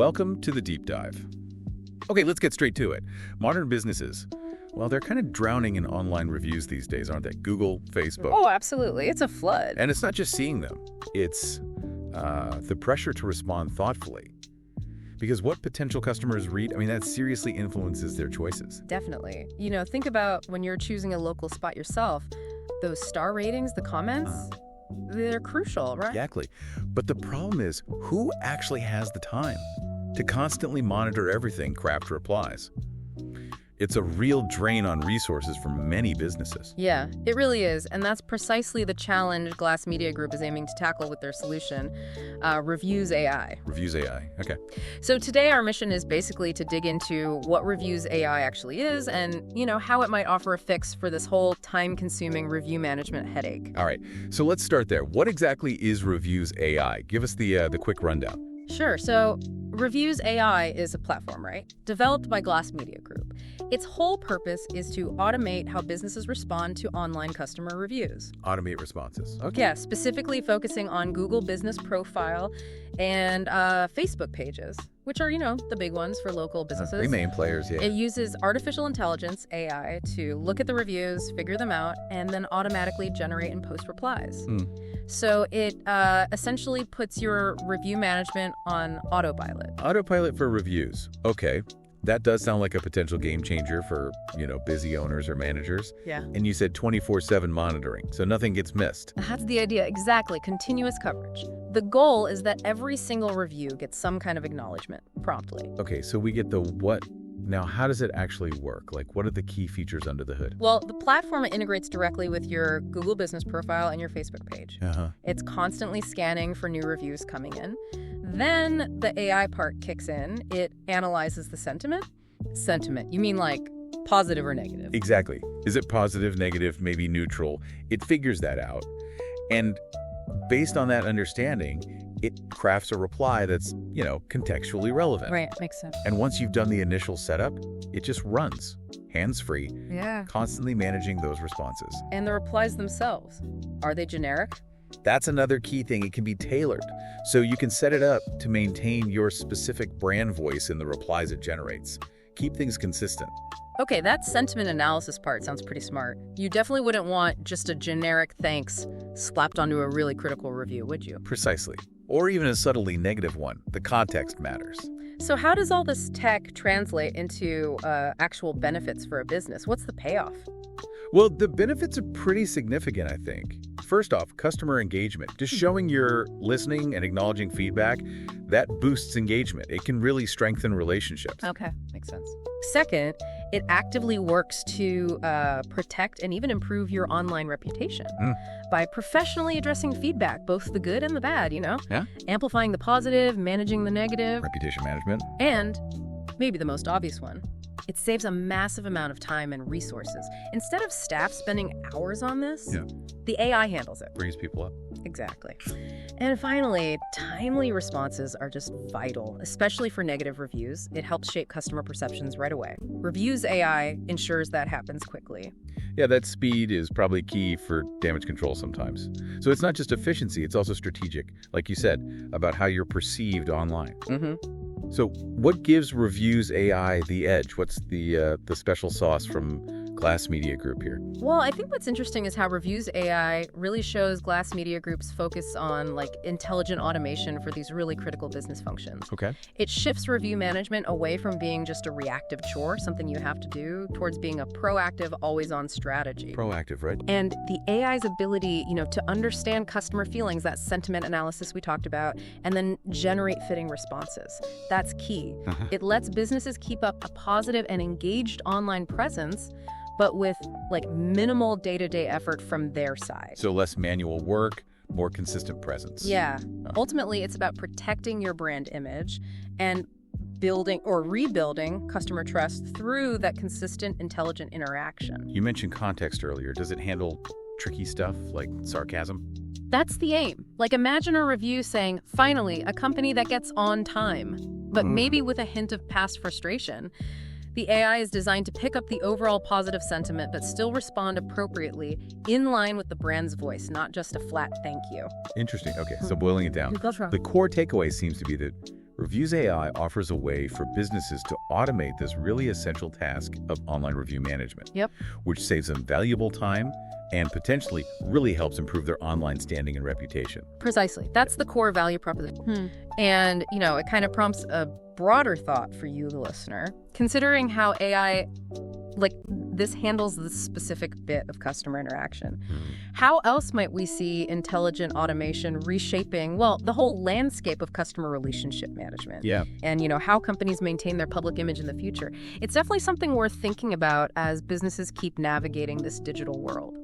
Welcome to the deep dive. Okay, let's get straight to it. Modern businesses, well, they're kind of drowning in online reviews these days, aren't they? Google, Facebook. Oh, absolutely. It's a flood. And it's not just seeing them. It's the pressure to respond thoughtfully. Because what potential customers read, that seriously influences their choices. Definitely. Think about when you're choosing a local spot yourself, those star ratings, the comments, they're crucial, right? Exactly. But the problem is, who actually has the time to constantly monitor everything Kraft replies? It's a real drain on resources for many businesses. Yeah, it really is. And that's precisely the challenge Glass Media Group is aiming to tackle with their solution, Reviews AI. Reviews AI, okay. So today our mission is basically to dig into what Reviews AI actually is and, how it might offer a fix for this whole time-consuming review management headache. All right, so let's start there. What exactly is Reviews AI? Give us the quick rundown. Sure. So Reviews AI is a platform, right? Developed by Glass Media Group. Its whole purpose is to automate how businesses respond to online customer reviews. Automate responses. Okay. Yeah, specifically focusing on Google Business Profile and Facebook pages, which are, the big ones for local businesses. The main players, yeah. It uses artificial intelligence, AI, to look at the reviews, figure them out, and then automatically generate and post replies. So it essentially puts your review management on autopilot. Autopilot for reviews. Okay. That does sound like a potential game changer for, busy owners or managers. Yeah. And you said 24/7 monitoring, so nothing gets missed. That's the idea. Exactly. Continuous coverage. The goal is that every single review gets some kind of acknowledgement promptly. Okay, so we get the what. Now, how does it actually work? What are the key features under the hood? Well, the platform integrates directly with your Google Business Profile and your Facebook page. It's constantly scanning for new reviews coming in. Then the AI part kicks in. It analyzes the sentiment. Sentiment, you mean like positive or negative? Exactly. Is it positive, negative, maybe neutral? It figures that out. And based on that understanding, it crafts a reply that's, contextually relevant. Right, makes sense. And once you've done the initial setup, it just runs, hands-free, constantly managing those responses. And the replies themselves, are they generic? That's another key thing. It can be tailored. So you can set it up to maintain your specific brand voice in the replies it generates. Keep things consistent. Okay, that sentiment analysis part sounds pretty smart. You definitely wouldn't want just a generic thanks slapped onto a really critical review, would you? Precisely. Or even a subtly negative one. The context matters. So how does all this tech translate into actual benefits for a business? What's the payoff? Well, the benefits are pretty significant, I think. First off, customer engagement. Just showing you're listening and acknowledging feedback, that boosts engagement. It can really strengthen relationships. Okay, makes sense. Second, it actively works to protect and even improve your online reputation by professionally addressing feedback, both the good and the bad, Yeah. Amplifying the positive, managing the negative. Reputation management. And maybe the most obvious one, it saves a massive amount of time and resources. Instead of staff spending hours on this, the AI handles it. Brings people up. Exactly. And finally, timely responses are just vital, especially for negative reviews. It helps shape customer perceptions right away. Reviews AI ensures that happens quickly. Yeah, that speed is probably key for damage control sometimes. So it's not just efficiency, it's also strategic, like you said, about how you're perceived online. So what gives Reviews AI the edge? What's the special sauce from Glass Media Group here? Well, I think what's interesting is how Reviews AI really shows Glass Media Group's focus on intelligent automation for these really critical business functions. Okay. It shifts review management away from being just a reactive chore, something you have to do, towards being a proactive, always-on strategy. Proactive, right? And the AI's ability, to understand customer feelings, that sentiment analysis we talked about, and then generate fitting responses. That's key. It lets businesses keep up a positive and engaged online presence, but with minimal day-to-day effort from their side. So less manual work, more consistent presence. Yeah. Ultimately, it's about protecting your brand image and building or rebuilding customer trust through that consistent, intelligent interaction. You mentioned context earlier. Does it handle tricky stuff like sarcasm? That's the aim. Imagine a review saying, finally, a company that gets on time, but maybe with a hint of past frustration. The AI is designed to pick up the overall positive sentiment, but still respond appropriately in line with the brand's voice, not just a flat thank you. Interesting. Okay, so boiling it down. That's right. The core takeaway seems to be that Reviews AI offers a way for businesses to automate this really essential task of online review management, Yep. which saves them valuable time and potentially really helps improve their online standing and reputation. Precisely. That's the core value proposition. And, it kind of prompts a broader thought for you, the listener. Considering how AI, this handles this specific bit of customer interaction, how else might we see intelligent automation reshaping, the whole landscape of customer relationship management? Yeah. And, how companies maintain their public image in the future. It's definitely something worth thinking about as businesses keep navigating this digital world.